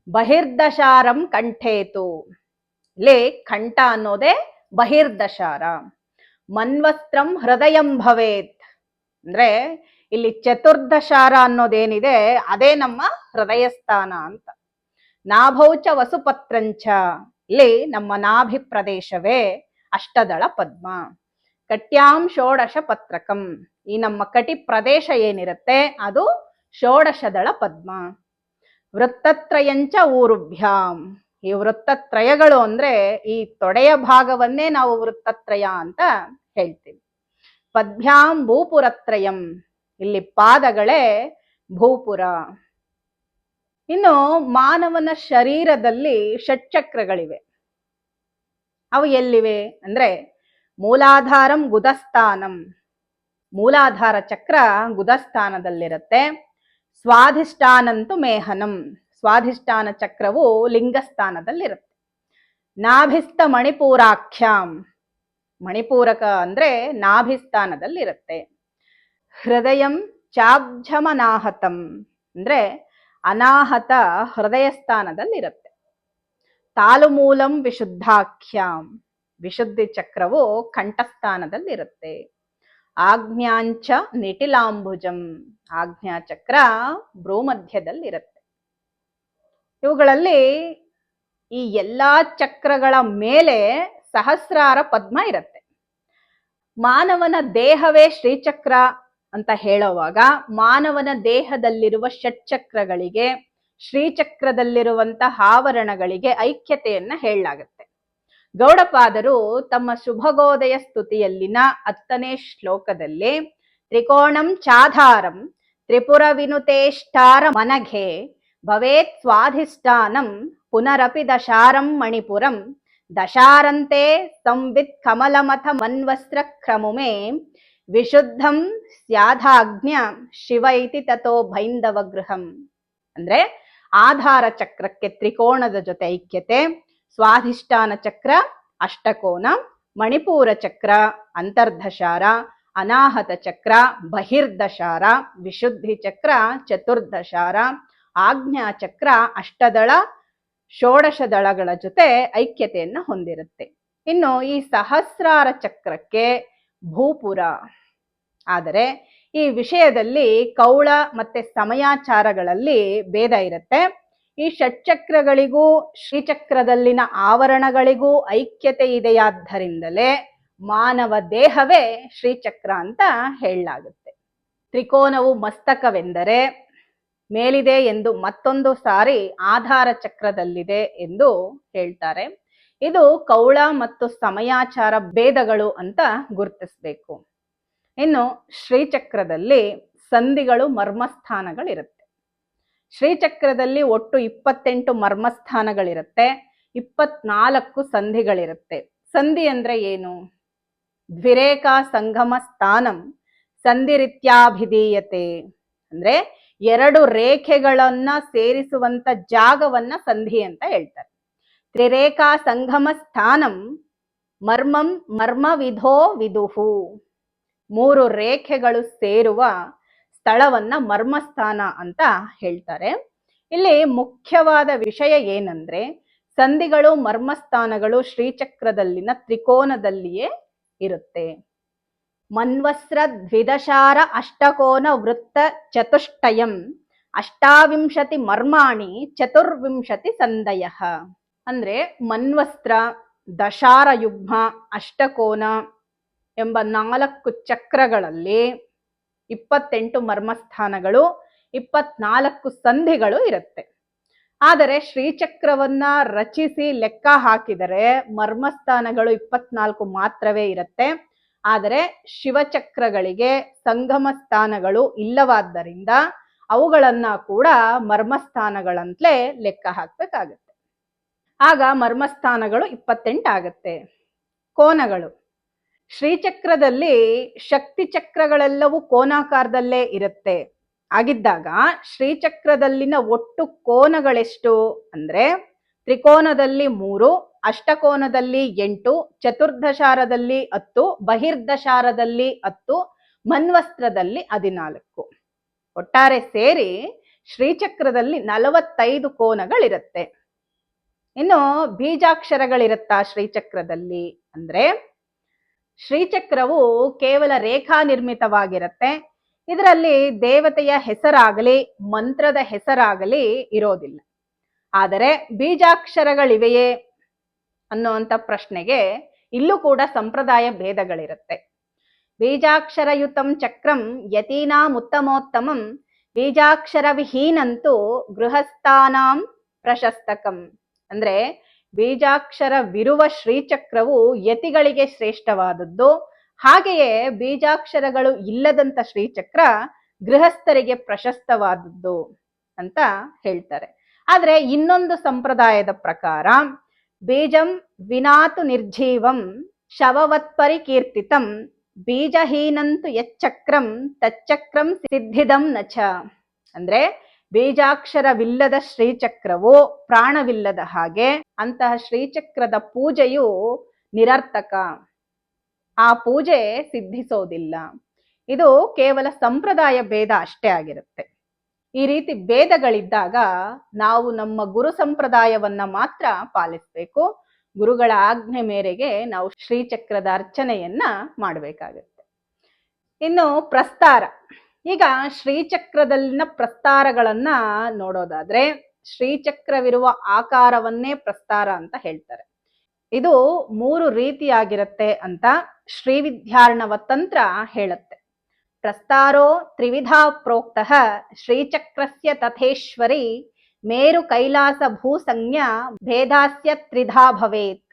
ಬಹಿರ್ದಶಾರಂ ಕಂಠೇತು, ಇಲ್ಲಿ ಕಂಠ ಅನ್ನೋದೇ ಬಹಿರ್ದಶಾರ. ಮನ್ವಸ್ತ್ರಂ ಹೃದಯಂ ಭವೇತ್ ಅಂದ್ರೆ ಇಲ್ಲಿ ಚತುರ್ದಶಾರ ಅನ್ನೋದೇನಿದೆ ಅದೇ ನಮ್ಮ ಹೃದಯ ಸ್ಥಾನ ಅಂತ. ನಾಭೌಚ ವಸುಪತ್ರಂಚ, ಇಲ್ಲಿ ನಮ್ಮ ನಾಭಿ ಪ್ರದೇಶವೇ ಅಷ್ಟದಳ ಪದ್ಮ. ಕಟ್ಯಾಂ ಷೋಡಶ ಪತ್ರಕಂ, ಈ ನಮ್ಮ ಕಟಿ ಪ್ರದೇಶ ಏನಿರುತ್ತೆ ಅದು ಷೋಡಶದಳ ಪದ್ಮ. ವೃತ್ತತ್ರಯಂಚ ಊರುಭ್ಯಾಂ, ಈ ವೃತ್ತತ್ರಯಗಳು ಅಂದ್ರೆ ಈ ತೊಡೆಯ ಭಾಗವನ್ನೇ ನಾವು ವೃತ್ತತ್ರಯ ಅಂತ ಹೇಳ್ತೀವಿ. ಪದ್ಭ್ಯಾಂ ಭೂಪುರತ್ರಯಂ, ಇಲ್ಲಿ ಪಾದಗಳೇ ಭೂಪುರ. ಇನ್ನು ಮಾನವನ ಶರೀರದಲ್ಲಿ ಷಟ್ಚಕ್ರಗಳಿವೆ. ಅವು ಎಲ್ಲಿವೆ ಅಂದ್ರೆ ಮೂಲಾಧಾರಂ ಗುದಸ್ಥಾನಂ, ಮೂಲಾಧಾರ ಚಕ್ರ ಗುದಸ್ಥಾನದಲ್ಲಿರುತ್ತೆ. ಸ್ವಾಧಿಷ್ಠಾನಂತು ಮೇಹನಂ, ಸ್ವಾಧಿಷ್ಠಾನ ಚಕ್ರವು ಲಿಂಗಸ್ಥಾನದಲ್ಲಿರುತ್ತೆ. ನಾಭಿಸ್ಥ ಮಣಿಪೂರಾಖ್ಯಾಂ, ಮಣಿಪೂರಕ ಅಂದ್ರೆ ನಾಭಿಸ್ಥಾನದಲ್ಲಿರುತ್ತೆ. ಹೃದಯಂ ಚಾಬ್ಜಮನಾಹತಂ ಅಂದ್ರೆ ಅನಾಹತ ಹೃದಯ ಸ್ಥಾನದಲ್ಲಿರುತ್ತೆ. ತಾಲುಮೂಲಂ ವಿಶುದ್ಧಾಖ್ಯಾಂ, ವಿಶುದ್ಧಿ ಚಕ್ರವು ಕಂಠಸ್ಥಾನದಲ್ಲಿರುತ್ತೆ. ಆಗ್ನ್ಯಾಂಚ ನಿಟಿಲಾಂಬುಜಂ, ಆಗ್ನ್ಯಾ ಚಕ್ರ ಭ್ರೂಮಧ್ಯದಲ್ಲಿರುತ್ತೆ. ಇವುಗಳಲ್ಲಿ ಈ ಎಲ್ಲಾ ಚಕ್ರಗಳ ಮೇಲೆ ಸಹಸ್ರಾರ ಪದ್ಮ ಇರುತ್ತೆ. ಮಾನವನ ದೇಹವೇ ಶ್ರೀಚಕ್ರ ಅಂತ ಹೇಳುವಾಗ ಮಾನವನ ದೇಹದಲ್ಲಿರುವ ಷಟ್ಚಕ್ರಗಳಿಗೆ ಶ್ರೀಚಕ್ರದಲ್ಲಿರುವಂತಹ ಆವರಣಗಳಿಗೆ ಐಕ್ಯತೆಯನ್ನ ಹೇಳಲಾಗುತ್ತೆ. ಗೌಡಪಾದರು ತಮ್ಮ ಶುಭಗೋದಯ ಸ್ತುತಿಯಲ್ಲಿನ 10ನೇ ಶ್ಲೋಕದಲ್ಲಿ ತ್ರಿಕೋಣಂ ಚಾಧಾರಂ ತ್ರಿಪುರ ವಿನುತೇಷ್ಟಾರ ಮನಘೆ ಭವೇತ್ ಸ್ವಾಧಿಷ್ಠಾನಂ ಪುನರಪಿ ದಶಾರಂ ಮಣಿಪುರಂ ದಶಾರಂತೆ ಸಂವಿತ್ ಕಮಲಮಥ ಮನ್ವಸ್ತ್ರ ಕ್ರಮುಮೆ ವಿಶುದ್ಧಂ ಸ್ಯಾಧಾಜ್ಞ ಶಿವ ಇತಿ ತಥೋ ಬೈಂದವ ಗೃಹಂ. ಅಂದ್ರೆ ಆಧಾರ ಚಕ್ರಕ್ಕೆ ತ್ರಿಕೋಣದ ಜೊತೆ ಐಕ್ಯತೆ, ಸ್ವಾಧಿಷ್ಠಾನ ಚಕ್ರ ಅಷ್ಟಕೋನ, ಮಣಿಪೂರ ಚಕ್ರ ಅಂತರ್ದಶಾರ, ಅನಾಹತ ಚಕ್ರ ಬಹಿರ್ದಶಾರ, ವಿಶುದ್ಧಿ ಚಕ್ರ ಚತುರ್ದಶಾರ, ಆಜ್ಞಾ ಚಕ್ರ ಅಷ್ಟದಳ ಷೋಡಶ ದಳಗಳ ಜೊತೆ ಐಕ್ಯತೆಯನ್ನ ಹೊಂದಿರುತ್ತೆ. ಇನ್ನು ಈ ಸಹಸ್ರಾರ ಚಕ್ರಕ್ಕೆ ಭೂಪುರ. ಆದರೆ ಈ ವಿಷಯದಲ್ಲಿ ಕೌಳ ಮತ್ತೆ ಸಮಯಾಚಾರಗಳಲ್ಲಿ ಭೇದ ಇರುತ್ತೆ. ಈ ಷಟ್ಚಕ್ರಗಳಿಗೂ ಶ್ರೀಚಕ್ರದಲ್ಲಿನ ಆವರಣಗಳಿಗೂ ಐಕ್ಯತೆ ಇದೆಯಾದ್ದರಿಂದಲೇ ಮಾನವ ದೇಹವೇ ಶ್ರೀಚಕ್ರ ಅಂತ ಹೇಳಲಾಗುತ್ತೆ. ತ್ರಿಕೋನವು ಮಸ್ತಕವೆಂದರೆ ಮೇಲಿದೆ ಎಂದು ಮತ್ತೊಂದು ಸಾರಿ ಆಧಾರ ಚಕ್ರದಲ್ಲಿದೆ ಎಂದು ಹೇಳ್ತಾರೆ. ಇದು ಕೌಳ ಮತ್ತು ಸಮಯಾಚಾರ ಭೇದಗಳು ಅಂತ ಗುರುತಿಸ್ಬೇಕು. ಇನ್ನು ಶ್ರೀಚಕ್ರದಲ್ಲಿ ಸಂಧಿಗಳು ಮರ್ಮಸ್ಥಾನಗಳಿರುತ್ತೆ. ಶ್ರೀಚಕ್ರದಲ್ಲಿ ಒಟ್ಟು 28 ಮರ್ಮಸ್ಥಾನಗಳಿರುತ್ತೆ, 24 ಸಂಧಿಗಳಿರುತ್ತೆ. ಸಂಧಿ ಅಂದ್ರೆ ಏನು? ದ್ವಿರೇಖಾ ಸಂಗಮ ಸ್ಥಾನಂ ಸಂಧಿರಿತ್ಯಾಭಿಧೀಯತೆ. ಅಂದ್ರೆ 2 ರೇಖೆಗಳನ್ನ ಸೇರಿಸುವಂತ ಜಾಗವನ್ನ ಸಂಧಿ ಅಂತ ಹೇಳ್ತಾರೆ. ತ್ರಿರೇಖಾ ಸಂಗಮ ಸ್ಥಾನಂ ಮರ್ಮಂ ಮರ್ಮ ವಿಧೋ ವಿದುಹು. 3 ರೇಖೆಗಳು ಸೇರುವ ಸ್ಥಳವನ್ನ ಮರ್ಮಸ್ಥಾನ ಅಂತ ಹೇಳ್ತಾರೆ. ಇಲ್ಲಿ ಮುಖ್ಯವಾದ ವಿಷಯ ಏನಂದ್ರೆ ಸಂಧಿಗಳು ಮರ್ಮಸ್ಥಾನಗಳು ಶ್ರೀಚಕ್ರದಲ್ಲಿನ ತ್ರಿಕೋನದಲ್ಲಿಯೇ ಇರುತ್ತೆ. ಮನ್ವಸ್ತ್ರ ದ್ವಿದಶಾರ ಅಷ್ಟಕೋನ ವೃತ್ತ ಚತುಷ್ಟಯಂ 28 ಮರ್ಮಾಣಿ 24 ಸಂದಯ. ಅಂದ್ರೆ ಮನ್ವಸ್ತ್ರ, ದಶಾರ ಯುಗ್ಮ, ಅಷ್ಟಕೋನ ಎಂಬ 4 ಚಕ್ರಗಳಲ್ಲಿ 28 ಮರ್ಮಸ್ಥಾನಗಳು, 24 ಸಂಧಿಗಳು ಇರುತ್ತೆ. ಆದರೆ ಶ್ರೀಚಕ್ರವನ್ನ ರಚಿಸಿ ಲೆಕ್ಕ ಹಾಕಿದರೆ ಮರ್ಮಸ್ಥಾನಗಳು 24 ಮಾತ್ರವೇ ಇರುತ್ತೆ. ಆದರೆ ಶಿವಚಕ್ರಗಳಿಗೆ ಸಂಗಮ ಸ್ಥಾನಗಳು ಇಲ್ಲವಾದ್ದರಿಂದ ಅವುಗಳನ್ನ ಕೂಡ ಮರ್ಮಸ್ಥಾನಗಳಂತಲೇ ಲೆಕ್ಕ ಹಾಕ್ಬೇಕಾಗತ್ತೆ. ಆಗ ಮರ್ಮಸ್ಥಾನಗಳು 28 ಆಗುತ್ತೆ. ಕೋನಗಳು ಶ್ರೀಚಕ್ರದಲ್ಲಿ ಶಕ್ತಿ ಚಕ್ರಗಳೆಲ್ಲವೂ ಕೋನಾಕಾರದಲ್ಲೇ ಇರುತ್ತೆ. ಆಗಿದ್ದಾಗ ಶ್ರೀಚಕ್ರದಲ್ಲಿನ ಒಟ್ಟು ಕೋನಗಳೆಷ್ಟು ಅಂದ್ರೆ ತ್ರಿಕೋನದಲ್ಲಿ 3, ಅಷ್ಟಕೋನದಲ್ಲಿ 8, ಚತುರ್ದಶಾರದಲ್ಲಿ 10, ಬಹಿರ್ದಶಾರದಲ್ಲಿ 10, ಮನ್ವಸ್ತ್ರದಲ್ಲಿ 14. ಒಟ್ಟಾರೆ ಸೇರಿ ಶ್ರೀಚಕ್ರದಲ್ಲಿ 45 ಕೋನಗಳಿರುತ್ತೆ. ಇನ್ನು ಬೀಜಾಕ್ಷರಗಳಿರುತ್ತಾ ಶ್ರೀಚಕ್ರದಲ್ಲಿ ಅಂದ್ರೆ ಶ್ರೀಚಕ್ರವು ಕೇವಲ ರೇಖಾ ನಿರ್ಮಿತವಾಗಿರುತ್ತೆ. ಇದರಲ್ಲಿ ದೇವತೆಯ ಹೆಸರಾಗಲಿ ಮಂತ್ರದ ಹೆಸರಾಗಲಿ ಇರೋದಿಲ್ಲ. ಆದರೆ ಬೀಜಾಕ್ಷರಗಳಿವೆಯೇ ಅನ್ನುವಂಥ ಪ್ರಶ್ನೆಗೆ ಇಲ್ಲೂ ಕೂಡ ಸಂಪ್ರದಾಯ ಭೇದಗಳಿರುತ್ತೆ. ಬೀಜಾಕ್ಷರಯುತಂ ಚಕ್ರಂ ಯತೀನಾಂ ಉತ್ತಮೋತ್ತಮಂ ಬೀಜಾಕ್ಷರ ವಿಹೀನಂತೂ ಗೃಹಸ್ಥಾನಾಂ ಪ್ರಶಸ್ತಕಂ. ಅಂದ್ರೆ ಬೀಜಾಕ್ಷರವಿರುವ ಶ್ರೀಚಕ್ರವು ಯತಿಗಳಿಗೆ ಶ್ರೇಷ್ಠವಾದದ್ದು, ಹಾಗೆಯೇ ಬೀಜಾಕ್ಷರಗಳು ಇಲ್ಲದಂತ ಶ್ರೀಚಕ್ರ ಗೃಹಸ್ಥರಿಗೆ ಪ್ರಶಸ್ತವಾದದ್ದು ಅಂತ ಹೇಳ್ತಾರೆ. ಆದ್ರೆ ಇನ್ನೊಂದು ಸಂಪ್ರದಾಯದ ಪ್ರಕಾರ ಬೀಜಂ ವಿನಾತು ನಿರ್ಜೀವಂ ಶವವತ್ಪರಿಕೀರ್ತಿತಂ ಬೀಜಹೀನಂತು ಯಚ್ಚಕ್ರಂ ತಚ್ಚಕ್ರಂ ಸಿದ್ಧಿದಂ ನಚ. ಅಂದ್ರೆ ಬೀಜಾಕ್ಷರವಿಲ್ಲದ ಶ್ರೀಚಕ್ರವು ಪ್ರಾಣವಿಲ್ಲದ ಹಾಗೆ, ಅಂತಹ ಶ್ರೀಚಕ್ರದ ಪೂಜೆಯು ನಿರರ್ಥಕ, ಆ ಪೂಜೆ ಸಿದ್ಧಿಸೋದಿಲ್ಲ. ಇದು ಕೇವಲ ಸಂಪ್ರದಾಯ ಭೇದ ಅಷ್ಟೇ ಆಗಿರುತ್ತೆ. ಈ ರೀತಿ ಭೇದಗಳಿದ್ದಾಗ ನಾವು ನಮ್ಮ ಗುರು ಸಂಪ್ರದಾಯವನ್ನ ಮಾತ್ರ ಪಾಲಿಸಬೇಕು. ಗುರುಗಳ ಆಜ್ಞೆ ಮೇರೆಗೆ ನಾವು ಶ್ರೀಚಕ್ರದ ಅರ್ಚನೆಯನ್ನ ಮಾಡಬೇಕಾಗುತ್ತೆ. ಇನ್ನು ಪ್ರಸ್ತಾರ. ಈಗ ಶ್ರೀಚಕ್ರದಲ್ಲಿನ ಪ್ರಸ್ತಾರಗಳನ್ನ ನೋಡೋದಾದ್ರೆ, ಶ್ರೀಚಕ್ರವಿರುವ ಆಕಾರವನ್ನೇ ಪ್ರಸ್ತಾರ ಅಂತ ಹೇಳ್ತಾರೆ. ಇದು 3 ರೀತಿಯಾಗಿರುತ್ತೆ ಅಂತ ಶ್ರೀವಿದ್ಯಾರ್ಣವ ತಂತ್ರ ಹೇಳುತ್ತೆ. ಪ್ರಸ್ತಾರೋ ತ್ರಿವಿಧಾ ಪ್ರೋಕ್ತಃ ಶ್ರೀಚಕ್ರಸ್ಯ ತಥೇಶ್ವರಿ ಮೇರು ಕೈಲಾಸ ಭೂಸಂಜ್ಞ ಭೇದಾಸ್ಯ ತ್ರಿಧಾ ಭವೇತ್.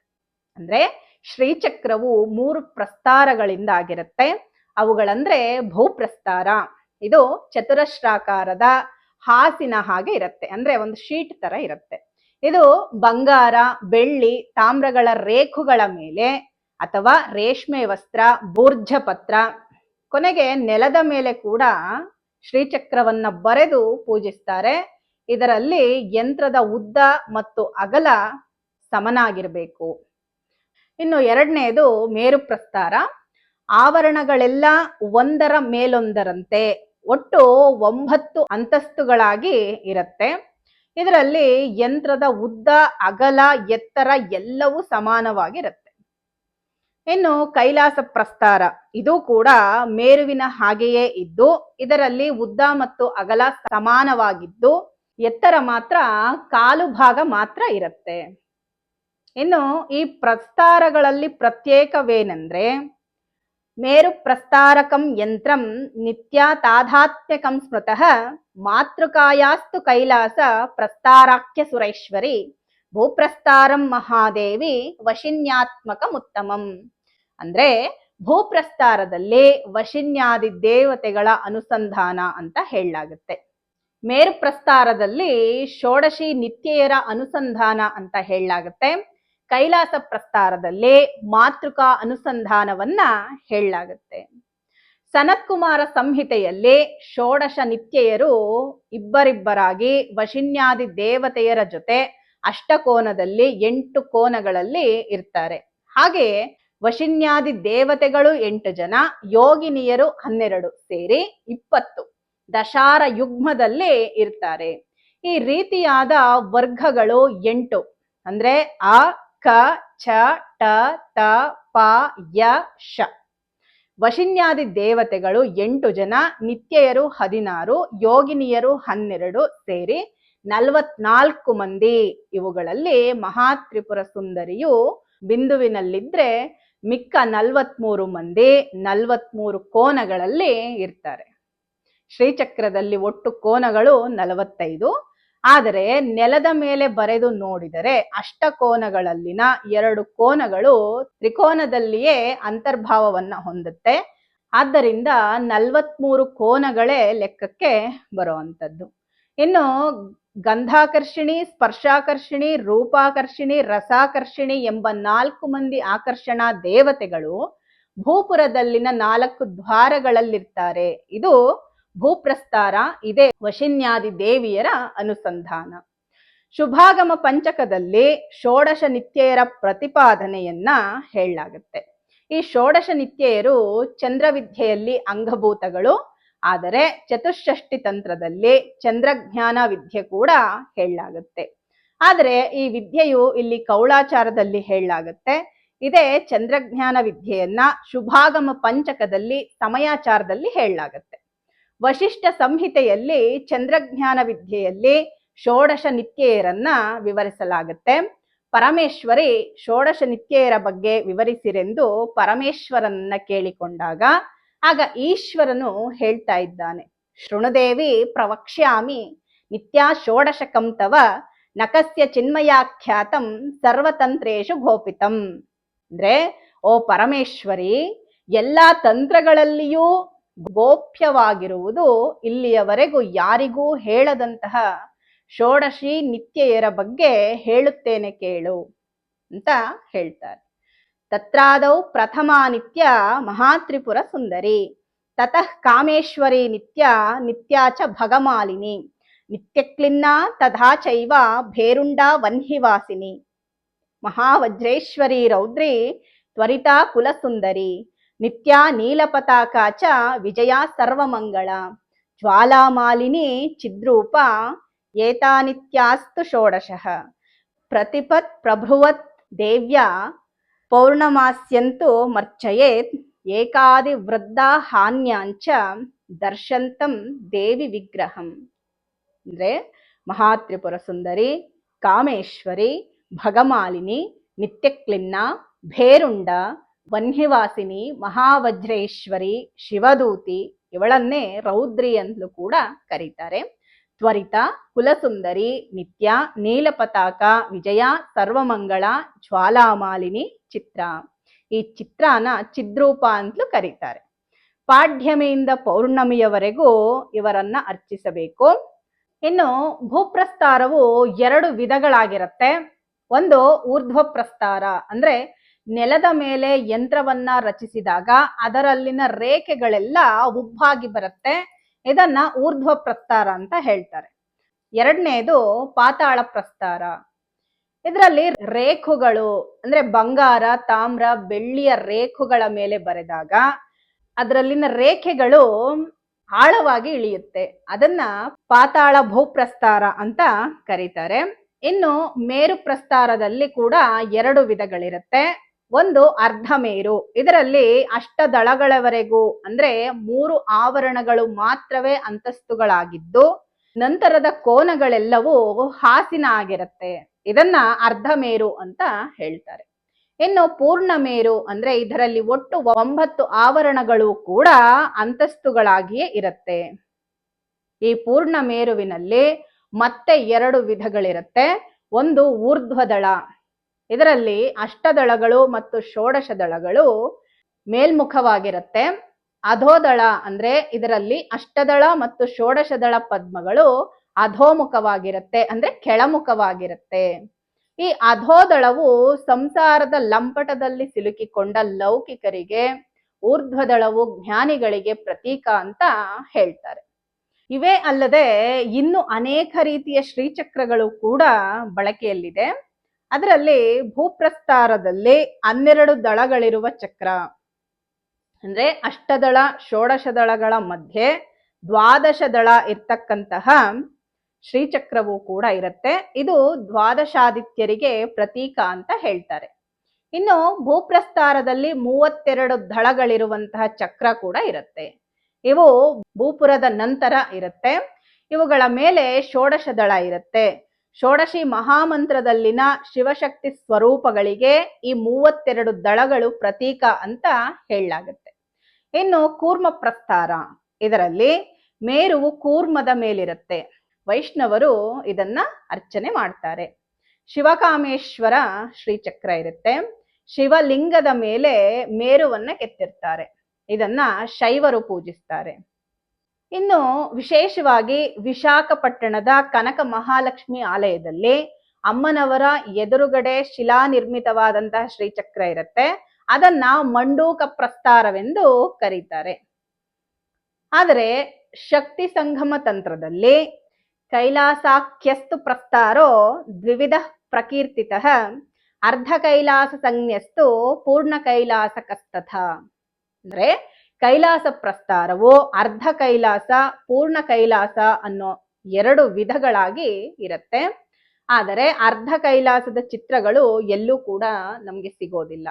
ಅಂದ್ರೆ ಶ್ರೀಚಕ್ರವು 3 ಪ್ರಸ್ತಾರಗಳಿಂದ ಆಗಿರುತ್ತೆ. ಅವುಗಳಂದ್ರೆ ಭೂಪ್ರಸ್ತಾರ, ಇದು ಚತುರಶ್ರಾಕಾರದ ಹಾಸಿನ ಹಾಗೆ ಇರುತ್ತೆ, ಅಂದ್ರೆ ಒಂದು ಶೀಟ್ ತರ ಇರುತ್ತೆ. ಇದು ಬಂಗಾರ, ಬೆಳ್ಳಿ, ತಾಮ್ರಗಳ ರೇಖುಗಳ ಮೇಲೆ ಅಥವಾ ರೇಷ್ಮೆ ವಸ್ತ್ರ, ಭೂರ್ಜಪತ್ರ, ಕೊನೆಗೆ ನೆಲದ ಮೇಲೆ ಕೂಡ ಶ್ರೀಚಕ್ರವನ್ನ ಬರೆದು ಪೂಜಿಸ್ತಾರೆ. ಇದರಲ್ಲಿ ಯಂತ್ರದ ಉದ್ದ ಮತ್ತು ಅಗಲ ಸಮನಾಗಿರಬೇಕು. ಇನ್ನು 2ನೇದು ಮೇರು ಪ್ರಸ್ತಾರ. ಆವರಣಗಳೆಲ್ಲ ಒಂದರ ಮೇಲೊಂದರಂತೆ ಒಟ್ಟು 9 ಅಂತಸ್ತುಗಳಾಗಿ ಇರುತ್ತೆ. ಇದರಲ್ಲಿ ಯಂತ್ರದ ಉದ್ದ, ಅಗಲ, ಎತ್ತರ ಎಲ್ಲವೂ ಸಮಾನವಾಗಿರುತ್ತೆ. ಇನ್ನು ಕೈಲಾಸ ಪ್ರಸ್ತಾರ, ಇದು ಕೂಡ ಮೇರುವಿನ ಹಾಗೆಯೇ ಇದ್ದು ಇದರಲ್ಲಿ ಉದ್ದ ಮತ್ತು ಅಗಲ ಸಮಾನವಾಗಿದ್ದು ಎತ್ತರ ಮಾತ್ರ ಕಾಲು ಭಾಗ ಮಾತ್ರ ಇರುತ್ತೆ. ಇನ್ನು ಈ ಪ್ರಸ್ತಾರಗಳಲ್ಲಿ ಪ್ರತ್ಯೇಕವೇನೆಂದ್ರೆ, ಮೇರು ಪ್ರಸ್ತಾರಕಂ ಯಂತ್ರಂ ನಿತ್ಯ ತಾದಾತ್ಮ್ಯಕಂ ಸ್ಮೃತಃ ಮಾತೃಕಾಯಾಸ್ತು ಕೈಲಾಸ ಪ್ರಸ್ತಾರಾಖ್ಯ ಸುರೇಶ್ವರಿ ಭೂಪ್ರಸ್ತಾರಂ ಮಹಾದೇವಿ ವಶಿನ್ಯಾತ್ಮಕಮುತ್ತಮಂ. ಅಂದ್ರೆ ಭೂಪ್ರಸ್ತಾರದಲ್ಲಿ ವಶಿನ್ಯಾದಿ ದೇವತೆಗಳ ಅನುಸಂಧಾನ ಅಂತ ಹೇಳಲಾಗುತ್ತೆ. ಮೇರು ಪ್ರಸ್ತಾರದಲ್ಲಿ ಷೋಡಶಿ ನಿತ್ಯೆಯರ ಅನುಸಂಧಾನ ಅಂತ ಹೇಳಲಾಗುತ್ತೆ. ಕೈಲಾಸ ಪ್ರಸ್ತಾರದಲ್ಲಿ ಮಾತೃಕಾ ಅನುಸಂಧಾನವನ್ನ ಹೇಳಲಾಗುತ್ತೆ. ಸನತ್ಕುಮಾರ ಸಂಹಿತೆಯಲ್ಲಿ ಷೋಡಶ ನಿತ್ಯೆಯರು ಇಬ್ಬರಿಬ್ಬರಾಗಿ ವಶಿನ್ಯಾದಿ ದೇವತೆಯರ ಜೊತೆ ಅಷ್ಟಕೋನದಲ್ಲಿ 8 ಕೋನಗಳಲ್ಲಿ ಇರ್ತಾರೆ. ಹಾಗೆ ವಶಿನ್ಯಾದಿ ದೇವತೆಗಳು 8 ಜನ, ಯೋಗಿನಿಯರು 12 ಸೇರಿ 20 ದಶಾರ ಯುಗ್ಮದಲ್ಲಿ ಇರ್ತಾರೆ. ಈ ರೀತಿಯಾದ ವರ್ಗಗಳು 8, ಅಂದ್ರೆ ಅ, ಕ, ಚ, ಟ, ತ, ಪ, ಯ, ಶ. ವಶಿನ್ಯಾದಿ ದೇವತೆಗಳು 8 ಜನ, ನಿತ್ಯೆಯರು 16, ಯೋಗಿನಿಯರು 12 ಸೇರಿ 44 ಮಂದಿ. ಇವುಗಳಲ್ಲಿ ಮಹಾತ್ರಿಪುರ ಸುಂದರಿಯು ಬಿಂದುವಿನಲ್ಲಿದ್ರೆ ಮಿಕ್ಕ 43 ಮಂದಿ 43 ಕೋನಗಳಲ್ಲಿ ಇರ್ತಾರೆ. ಶ್ರೀಚಕ್ರದಲ್ಲಿ ಒಟ್ಟು ಕೋನಗಳು 45. ಆದರೆ ನೆಲದ ಮೇಲೆ ಬರೆದು ನೋಡಿದರೆ ಅಷ್ಟಕೋನಗಳಲ್ಲಿನ 2 ಕೋನಗಳು ತ್ರಿಕೋನದಲ್ಲಿಯೇ ಅಂತರ್ಭಾವವನ್ನ ಹೊಂದುತ್ತೆ. ಆದ್ದರಿಂದ 43 ಕೋನಗಳೇ ಲೆಕ್ಕಕ್ಕೆ ಬರುವಂಥದ್ದು. ಇನ್ನು ಗಂಧಾಕರ್ಷಿಣಿ, ಸ್ಪರ್ಶಾಕರ್ಷಿಣಿ, ರೂಪಾಕರ್ಷಿಣಿ, ರಸಾಕರ್ಷಿಣಿ ಎಂಬ 4 ಮಂದಿ ಆಕರ್ಷಣಾ ದೇವತೆಗಳು ಭೂಪುರದಲ್ಲಿನ 4 ದ್ವಾರಗಳಲ್ಲಿರ್ತಾರೆ. ಇದು ಭೂಪ್ರಸ್ತಾರ. ಇದೇ ವಶಿನ್ಯಾದಿ ದೇವಿಯರ ಅನುಸಂಧಾನ. ಶುಭಾಗಮ ಪಂಚಕದಲ್ಲಿ ಷೋಡಶ ನಿತ್ಯೆಯರ ಪ್ರತಿಪಾದನೆಯನ್ನ ಹೇಳಲಾಗುತ್ತೆ. ಈ ಷೋಡಶ ನಿತ್ಯೆಯರು ಚಂದ್ರವಿದ್ಯೆಯಲ್ಲಿ ಅಂಗಭೂತಗಳು. ಆದರೆ ಚತುಷ್ಷಷ್ಟಿ ತಂತ್ರದಲ್ಲಿ ಚಂದ್ರಜ್ಞಾನ ವಿದ್ಯೆ ಕೂಡ ಹೇಳಲಾಗುತ್ತೆ. ಆದರೆ ಈ ವಿದ್ಯೆಯು ಇಲ್ಲಿ ಕೌಳಾಚಾರದಲ್ಲಿ ಹೇಳಲಾಗುತ್ತೆ. ಇದೇ ಚಂದ್ರಜ್ಞಾನ ವಿದ್ಯೆಯನ್ನ ಶುಭಾಗಮ ಪಂಚಕದಲ್ಲಿ ಸಮಯಾಚಾರದಲ್ಲಿ ಹೇಳಲಾಗುತ್ತೆ. ವಶಿಷ್ಠ ಸಂಹಿತೆಯಲ್ಲಿ ಚಂದ್ರಜ್ಞಾನ ವಿದ್ಯೆಯಲ್ಲಿ ಷೋಡಶ ನಿತ್ಯೆಯರನ್ನ ವಿವರಿಸಲಾಗುತ್ತೆ. ಪರಮೇಶ್ವರಿ ಷೋಡಶ ನಿತ್ಯೆಯರ ಬಗ್ಗೆ ವಿವರಿಸಿರೆಂದು ಪರಮೇಶ್ವರನನ್ನ ಕೇಳಿಕೊಂಡಾಗ ಆಗ ಈಶ್ವರನು ಹೇಳ್ತಾ ಇದ್ದಾನೆ, ಶೃಣುದೇವಿ ಪ್ರವಕ್ಷ್ಯಾಮಿ ನಿತ್ಯಾ ಷೋಡಶಕಂ ತವ ನಕಸ್ಯ ಚಿನ್ಮಯಾಖ್ಯಾತಂ ಸರ್ವತಂತ್ರೇಶು ಗೋಪಿತಂ. ಅಂದ್ರೆ ಓ ಪರಮೇಶ್ವರಿ, ಎಲ್ಲಾ ತಂತ್ರಗಳಲ್ಲಿಯೂ ಗೋಪ್ಯವಾಗಿರುವುದು ಇಲ್ಲಿಯವರೆಗೂ ಯಾರಿಗೂ ಹೇಳದಂತಹ ಷೋಡಶಿ ನಿತ್ಯೆಯರ ಬಗ್ಗೆ ಹೇಳುತ್ತೇನೆ ಕೇಳು ಅಂತ ಹೇಳ್ತಾರೆ. ತತ್ರಾದೌ ಪ್ರಥಮಾ ನಿತ್ಯ ಮಹಾತ್ರಿಪುರ ಸುಂದರಿ, ತತಃ ಕಾಮೇಶ್ವರಿ ನಿತ್ಯ ನಿತ್ಯಾ ಚ ಭಗಮಾಲಿನಿ, ನಿತ್ಯಕ್ಲಿನ್ನಾ ತಥಾ ಚೈವ ಭೇರುಂಡಾ ವನ್ಹಿವಾಸಿನಿ, ಮಹಾವಜ್ರೇಶ್ವರಿ ರೌದ್ರಿ ತ್ವರಿತಾ ಕುಲಸುಂದರಿ, ನಿತ್ಯಾ ನೀಲಪತಾಕಾ ಚ ವಿಜಯಾ ಸರ್ವಮಂಗಳ, ಜ್ವಾಲಾಮಾಲಿನಿ ಚಿದ್ರೂಪ ಏತಾನಿತ್ಯಾಸ್ತು ಷೋಡಶಃ, ಪ್ರತಿಪತ್ ಪ್ರಭೃವತ್ ದೇವ್ಯಾ ಪೌರ್ಣಮಾಸ್ಯಂತು ಮರ್ಚಯೇತ್, ಏಕಾದಿ ವೃದ್ಧಾ ಹಾನ್ಯಾಂಚ ದರ್ಶಂತಂ ದೇವಿ ವಿಗ್ರಹಂ. ಅಂದ್ರೆ ಮಹಾತ್ರಿಪುರ ಸುಂದರಿ, ಕಾಮೇಶ್ವರಿ, ಭಗಮಾಲಿನಿ, ನಿತ್ಯಕ್ಲಿನ್ನ, ಭೇರುಂಡ, ವನ್ಹಿವಾಸಿನಿ, ಮಹಾವಜ್ರೇಶ್ವರಿ, ಶಿವದೂತಿ, ಇವಳನ್ನೇ ರೌದ್ರಿ ಅಂತಲೂ ಕೂಡ ಕರೀತಾರೆ. ತ್ವರಿತ, ಕುಲಸುಂದರಿ, ನಿತ್ಯ, ನೀಲಪತಾಕ, ವಿಜಯ, ಸರ್ವಮಂಗಳ, ಜ್ವಾಲಾಮಾಲಿನಿ, ಚಿತ್ರ. ಈ ಚಿತ್ರನ ಚಿದ್ರೂಪ ಅಂತಲೂ ಕರೀತಾರೆ. ಪಾಡ್ಯಮಿಯಿಂದ ಪೌರ್ಣಮಿಯವರೆಗೂ ಇವರನ್ನ ಅರ್ಚಿಸಬೇಕು. ಇನ್ನು ಭೂಪ್ರಸ್ತಾರವು 2 ವಿಧಗಳಾಗಿರುತ್ತೆ. ಒಂದು ಊರ್ಧ್ವ ಪ್ರಸ್ತಾರ, ಅಂದ್ರೆ ನೆಲದ ಮೇಲೆ ಯಂತ್ರವನ್ನ ರಚಿಸಿದಾಗ ಅದರಲ್ಲಿನ ರೇಖೆಗಳೆಲ್ಲ ಉಬ್ಬಾಗಿ ಬರುತ್ತೆ. ಇದನ್ನ ಊರ್ಧ್ವ ಪ್ರಸ್ತಾರ ಅಂತ ಹೇಳ್ತಾರೆ. ಎರಡನೇದು ಪಾತಾಳ ಪ್ರಸ್ತಾರ. ಇದರಲ್ಲಿ ರೇಖುಗಳು ಅಂದ್ರೆ ಬಂಗಾರ, ತಾಮ್ರ, ಬೆಳ್ಳಿಯ ರೇಖುಗಳ ಮೇಲೆ ಬರೆದಾಗ ಅದರಲ್ಲಿನ ರೇಖೆಗಳು ಆಳವಾಗಿ ಇಳಿಯುತ್ತೆ. ಅದನ್ನ ಪಾತಾಳ ಭೂಪ್ರಸ್ತಾರ ಅಂತ ಕರೀತಾರೆ. ಇನ್ನು ಮೇರು ಪ್ರಸ್ತಾರದಲ್ಲಿ ಕೂಡ 2 ವಿಧಗಳಿರುತ್ತೆ. ಒಂದು ಅರ್ಧ ಮೇರು, ಇದರಲ್ಲಿ ಅಷ್ಟದಳಗಳವರೆಗೂ ಅಂದ್ರೆ 3 ಆವರಣಗಳು ಮಾತ್ರವೇ ಅಂತಸ್ತುಗಳಾಗಿದ್ದು ನಂತರದ ಕೋನಗಳೆಲ್ಲವೂ ಹಾಸಿನ ಆಗಿರುತ್ತೆ. ಇದನ್ನ ಅರ್ಧ ಮೇರು ಅಂತ ಹೇಳ್ತಾರೆ. ಇನ್ನು ಪೂರ್ಣ ಮೇರು ಅಂದ್ರೆ ಇದರಲ್ಲಿ ಒಟ್ಟು 9 ಆವರಣಗಳು ಕೂಡ ಅಂತಸ್ತುಗಳಾಗಿಯೇ ಇರುತ್ತೆ. ಈ ಪೂರ್ಣ ಮೇರುವಿನಲ್ಲಿ ಮತ್ತೆ 2 ವಿಧಗಳಿರುತ್ತೆ. ಒಂದು ಊರ್ಧ್ವದಳ, ಇದರಲ್ಲಿ ಅಷ್ಟದಳಗಳು ಮತ್ತು ಷೋಡಶ ದಳಗಳು ಮೇಲ್ಮುಖವಾಗಿರುತ್ತೆ. ಅಧೋದಳ ಅಂದ್ರೆ ಇದರಲ್ಲಿ ಅಷ್ಟದಳ ಮತ್ತು ಷೋಡಶದಳ ಪದ್ಮಗಳು ಅಧೋಮುಖವಾಗಿರುತ್ತೆ, ಅಂದ್ರೆ ಕೆಳಮುಖವಾಗಿರುತ್ತೆ. ಈ ಅಧೋದಳವು ಸಂಸಾರದ ಲಂಪಟದಲ್ಲಿ ಸಿಲುಕಿಕೊಂಡ ಲೌಕಿಕರಿಗೆ, ಊರ್ಧ್ವದಳವು ಜ್ಞಾನಿಗಳಿಗೆ ಪ್ರತೀಕ ಅಂತ ಹೇಳ್ತಾರೆ. ಇವೇ ಅಲ್ಲದೆ ಇನ್ನು ಅನೇಕ ರೀತಿಯ ಶ್ರೀಚಕ್ರಗಳು ಕೂಡ ಬಳಕೆಯಲ್ಲಿದೆ. ಅದರಲ್ಲಿ ಭೂಪ್ರಸ್ತಾರದಲ್ಲಿ 12 ದಳಗಳಿರುವ ಚಕ್ರ, ಅಂದ್ರೆ ಅಷ್ಟದಳ ಷೋಡಶ ದಳಗಳ ಮಧ್ಯೆ 12 ದಳ ಇರ್ತಕ್ಕಂತಹ ಶ್ರೀಚಕ್ರವೂ ಕೂಡ ಇರುತ್ತೆ. ಇದು ದ್ವಾದಶಾದಿತ್ಯರಿಗೆ ಪ್ರತೀಕ ಅಂತ ಹೇಳ್ತಾರೆ. ಇನ್ನು ಭೂಪ್ರಸ್ತಾರದಲ್ಲಿ 32 ದಳಗಳಿರುವಂತಹ ಚಕ್ರ ಕೂಡ ಇರುತ್ತೆ. ಇವು ಭೂಪುರದ ನಂತರ ಇರುತ್ತೆ. ಇವುಗಳ ಮೇಲೆ ಷೋಡಶ ದಳ ಇರುತ್ತೆ. ಷೋಡಶಿ ಮಹಾಮಂತ್ರದಲ್ಲಿನ ಶಿವಶಕ್ತಿ ಸ್ವರೂಪಗಳಿಗೆ ಈ 32 ದಳಗಳು ಪ್ರತೀಕ ಅಂತ ಹೇಳಲಾಗುತ್ತೆ. ಇನ್ನು ಕೂರ್ಮ ಪ್ರಸ್ತಾರ, ಇದರಲ್ಲಿ ಮೇರುವು ಕೂರ್ಮದ ಮೇಲಿರುತ್ತೆ. ವೈಷ್ಣವರು ಇದನ್ನ ಅರ್ಚನೆ ಮಾಡ್ತಾರೆ. ಶಿವಕಾಮೇಶ್ವರ ಶ್ರೀಚಕ್ರ ಇರುತ್ತೆ. ಶಿವಲಿಂಗದ ಮೇಲೆ ಮೇರುವನ್ನ ಕೆತ್ತಿರ್ತಾರೆ. ಇದನ್ನ ಶೈವರು ಪೂಜಿಸ್ತಾರೆ. ಇನ್ನು ವಿಶೇಷವಾಗಿ ವಿಶಾಖಪಟ್ಟಣದ ಕನಕ ಮಹಾಲಕ್ಷ್ಮಿ ಆಲಯದಲ್ಲಿ ಅಮ್ಮನವರ ಎದುರುಗಡೆ ಶಿಲಾ ನಿರ್ಮಿತವಾದಂತಹ ಶ್ರೀಚಕ್ರ ಇರುತ್ತೆ. ಅದನ್ನ ಮಂಡೂಕ ಪ್ರಸ್ತಾರವೆಂದು ಕರೀತಾರೆ. ಆದರೆ ಶಕ್ತಿ ಸಂಗಮ ತಂತ್ರದಲ್ಲಿ ಕೈಲಾಸಾಖ್ಯಸ್ತು ಪ್ರಸ್ತಾರೋ ದ್ವಿವಿಧ ಪ್ರಕೀರ್ತಿತಃ, ಅರ್ಧ ಕೈಲಾಸ ಸಂಜ್ಞಸ್ತು ಪೂರ್ಣ ಕೈಲಾಸ ಕಸ್ತಥ. ಅಂದ್ರೆ ಕೈಲಾಸ ಪ್ರಸ್ತಾರವು ಅರ್ಧ ಕೈಲಾಸ, ಪೂರ್ಣ ಕೈಲಾಸ ಅನ್ನೋ 2 ವಿಧಗಳಾಗಿ ಇರುತ್ತೆ. ಆದರೆ ಅರ್ಧ ಕೈಲಾಸದ ಚಿತ್ರಗಳು ಎಲ್ಲೂ ಕೂಡ ನಮ್ಗೆ ಸಿಗೋದಿಲ್ಲ.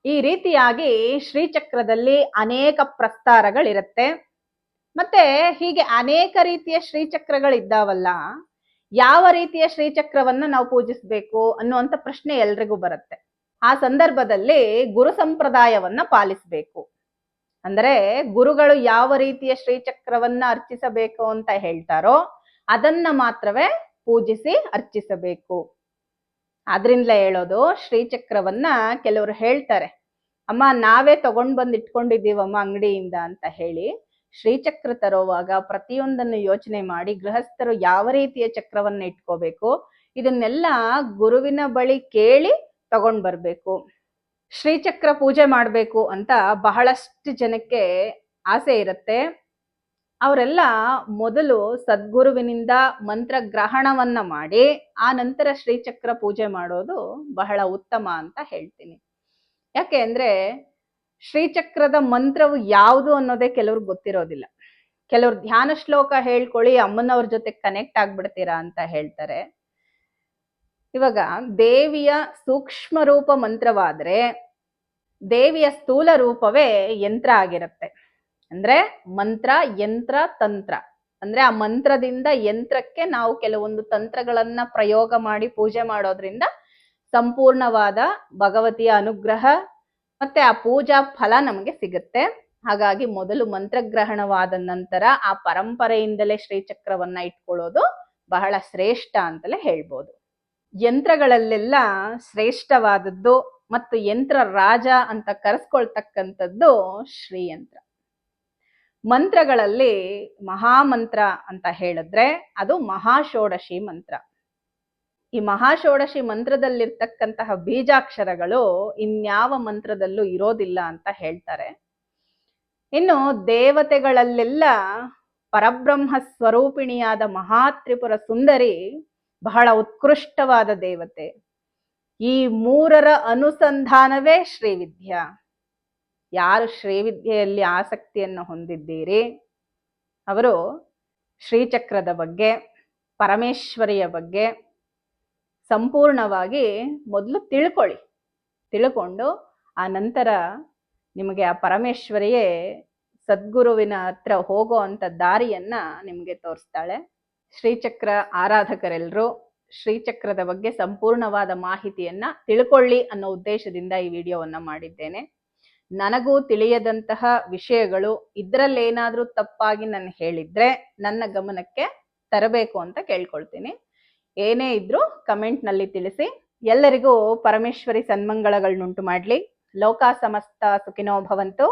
ಈ ರೀತಿಯಾಗಿ ಶ್ರೀಚಕ್ರದಲ್ಲಿ ಅನೇಕ ಪ್ರಸ್ತಾರಗಳಿರುತ್ತೆ. ಮತ್ತೆ ಹೀಗೆ ಅನೇಕ ರೀತಿಯ ಶ್ರೀಚಕ್ರಗಳಿದ್ದಾವಲ್ಲ, ಯಾವ ರೀತಿಯ ಶ್ರೀಚಕ್ರವನ್ನ ನಾವು ಪೂಜಿಸ್ಬೇಕು ಅನ್ನುವಂಥ ಪ್ರಶ್ನೆ ಎಲ್ರಿಗೂ ಬರುತ್ತೆ. ಆ ಸಂದರ್ಭದಲ್ಲಿ ಗುರು ಸಂಪ್ರದಾಯವನ್ನ ಪಾಲಿಸಬೇಕು. ಅಂದರೆ ಗುರುಗಳು ಯಾವ ರೀತಿಯ ಶ್ರೀಚಕ್ರವನ್ನ ಅರ್ಚಿಸಬೇಕು ಅಂತ ಹೇಳ್ತಾರೋ ಅದನ್ನ ಮಾತ್ರವೇ ಪೂಜಿಸಿ ಅರ್ಚಿಸಬೇಕು. ಆದ್ರಿಂದಲೇ ಹೇಳೋದು, ಶ್ರೀಚಕ್ರವನ್ನ ಕೆಲವರು ಹೇಳ್ತಾರೆ, ಅಮ್ಮ ನಾವೇ ತಗೊಂಡ್ ಬಂದು ಇಟ್ಕೊಂಡಿದ್ದೀವಮ್ಮ ಅಂಗಡಿಯಿಂದ ಅಂತ ಹೇಳಿ. ಶ್ರೀಚಕ್ರ ತರುವಾಗ ಪ್ರತಿಯೊಂದನ್ನು ಯೋಚನೆ ಮಾಡಿ ಗೃಹಸ್ಥರು ಯಾವ ರೀತಿಯ ಚಕ್ರವನ್ನ ಇಟ್ಕೋಬೇಕು ಇದನ್ನೆಲ್ಲ ಗುರುವಿನ ಬಳಿ ಕೇಳಿ ತಗೊಂಡ್ ಬರ್ಬೇಕು. ಶ್ರೀಚಕ್ರ ಪೂಜೆ ಮಾಡಬೇಕು ಅಂತ ಬಹಳಷ್ಟು ಜನಕ್ಕೆ ಆಸೆ ಇರುತ್ತೆ. ಅವರೆಲ್ಲ ಮೊದಲು ಸದ್ಗುರುವಿನಿಂದ ಮಂತ್ರ ಗ್ರಹಣವನ್ನ ಮಾಡಿ ಆ ನಂತರ ಶ್ರೀಚಕ್ರ ಪೂಜೆ ಮಾಡೋದು ಬಹಳ ಉತ್ತಮ ಅಂತ ಹೇಳ್ತೀನಿ. ಯಾಕೆ ಅಂದ್ರೆ ಶ್ರೀಚಕ್ರದ ಮಂತ್ರವು ಯಾವುದು ಅನ್ನೋದೇ ಕೆಲವ್ರಿಗೆ ಗೊತ್ತಿರೋದಿಲ್ಲ. ಕೆಲವ್ರು ಧ್ಯಾನ ಶ್ಲೋಕ ಹೇಳ್ಕೊಳ್ಳಿ ಅಮ್ಮನವ್ರ ಜೊತೆ ಕನೆಕ್ಟ್ ಆಗ್ಬಿಡ್ತೀರಾ ಅಂತ ಹೇಳ್ತಾರೆ. ಇವಾಗ ದೇವಿಯ ಸೂಕ್ಷ್ಮ ರೂಪ ಮಂತ್ರವಾದ್ರೆ ದೇವಿಯ ಸ್ಥೂಲ ರೂಪವೇ ಯಂತ್ರ ಆಗಿರುತ್ತೆ. ಅಂದ್ರೆ ಮಂತ್ರ, ಯಂತ್ರ, ತಂತ್ರ. ಅಂದ್ರೆ ಆ ಮಂತ್ರದಿಂದ ಯಂತ್ರಕ್ಕೆ ನಾವು ಕೆಲವೊಂದು ತಂತ್ರಗಳನ್ನ ಪ್ರಯೋಗ ಮಾಡಿ ಪೂಜೆ ಮಾಡೋದ್ರಿಂದ ಸಂಪೂರ್ಣವಾದ ಭಗವತಿಯ ಅನುಗ್ರಹ ಮತ್ತೆ ಆ ಪೂಜಾ ಫಲ ನಮಗೆ ಸಿಗುತ್ತೆ. ಹಾಗಾಗಿ ಮೊದಲು ಮಂತ್ರಗ್ರಹಣವಾದ ನಂತರ ಆ ಪರಂಪರೆಯಿಂದಲೇ ಶ್ರೀಚಕ್ರವನ್ನ ಇಟ್ಕೊಳ್ಳೋದು ಬಹಳ ಶ್ರೇಷ್ಠ ಅಂತಲೇ ಹೇಳ್ಬೋದು. ಯಂತ್ರಗಳಲ್ಲೆಲ್ಲ ಶ್ರೇಷ್ಠವಾದದ್ದು ಮತ್ತು ಯಂತ್ರ ರಾಜ ಅಂತ ಕರೆಸ್ಕೊಳ್ತಕ್ಕಂಥದ್ದು ಶ್ರೀಯಂತ್ರ. ಮಂತ್ರಗಳಲ್ಲಿ ಮಹಾಮಂತ್ರ ಅಂತ ಹೇಳಿದ್ರೆ ಅದು ಮಹಾಷೋಡಶಿ ಮಂತ್ರ. ಈ ಮಹಾಷೋಡಶಿ ಮಂತ್ರದಲ್ಲಿರ್ತಕ್ಕಂತಹ ಬೀಜಾಕ್ಷರಗಳು ಇನ್ಯಾವ ಮಂತ್ರದಲ್ಲೂ ಇರೋದಿಲ್ಲ ಅಂತ ಹೇಳ್ತಾರೆ. ಇನ್ನು ದೇವತೆಗಳಲ್ಲೆಲ್ಲ ಪರಬ್ರಹ್ಮ ಸ್ವರೂಪಿಣಿಯಾದ ಮಹಾತ್ರಿಪುರ ಸುಂದರಿ ಬಹಳ ಉತ್ಕೃಷ್ಟವಾದ ದೇವತೆ. ಈ ಮೂರರ ಅನುಸಂಧಾನವೇ ಶ್ರೀವಿದ್ಯಾ. ಯಾರು ಶ್ರೀವಿದ್ಯೆಯಲ್ಲಿ ಆಸಕ್ತಿಯನ್ನು ಹೊಂದಿದ್ದೀರಿ ಅವರು ಶ್ರೀಚಕ್ರದ ಬಗ್ಗೆ, ಪರಮೇಶ್ವರಿಯ ಬಗ್ಗೆ ಸಂಪೂರ್ಣವಾಗಿ ಮೊದಲು ತಿಳ್ಕೊಂಡು ಆ ನಂತರ ನಿಮಗೆ ಆ ಪರಮೇಶ್ವರಿಯೇ ಸದ್ಗುರುವಿನ ಹತ್ರ ಹೋಗೋ ಅಂತ ದಾರಿಯನ್ನ ನಿಮಗೆ ತೋರಿಸ್ತಾಳೆ. ಶ್ರೀಚಕ್ರ ಆರಾಧಕರೆಲ್ಲರೂ ಶ್ರೀಚಕ್ರದ ಬಗ್ಗೆ ಸಂಪೂರ್ಣವಾದ ಮಾಹಿತಿಯನ್ನ ತಿಳ್ಕೊಳ್ಳಿ ಅನ್ನೋ ಉದ್ದೇಶದಿಂದ ಈ ವಿಡಿಯೋವನ್ನ ಮಾಡಿದ್ದೇನೆ. ನನಗೂ ತಿಳಿಯದಂತಹ ವಿಷಯಗಳು ಇದರಲ್ಲೇನಾದ್ರೂ ತಪ್ಪಾಗಿ ನಾನು ಹೇಳಿದ್ರೆ ನನ್ನ ಗಮನಕ್ಕೆ ತರಬೇಕು ಅಂತ ಕೇಳ್ಕೊಳ್ತೀನಿ. ಏನೇ ಇದ್ರೂ ಕಮೆಂಟ್ ನಲ್ಲಿ ತಿಳಿಸಿ. ಎಲ್ಲರಿಗೂ ಪರಮೇಶ್ವರಿ ಸನ್ಮಂಗಳಗಳನ್ನುಂಟು ಮಾಡ್ಲಿ. ಲೋಕ ಸಮಸ್ತ ಸುಖಿನೋ ಭವಂತು,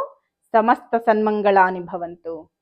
ಸಮಸ್ತ ಸನ್ಮಂಗಳಾನಿ ಭವಂತು.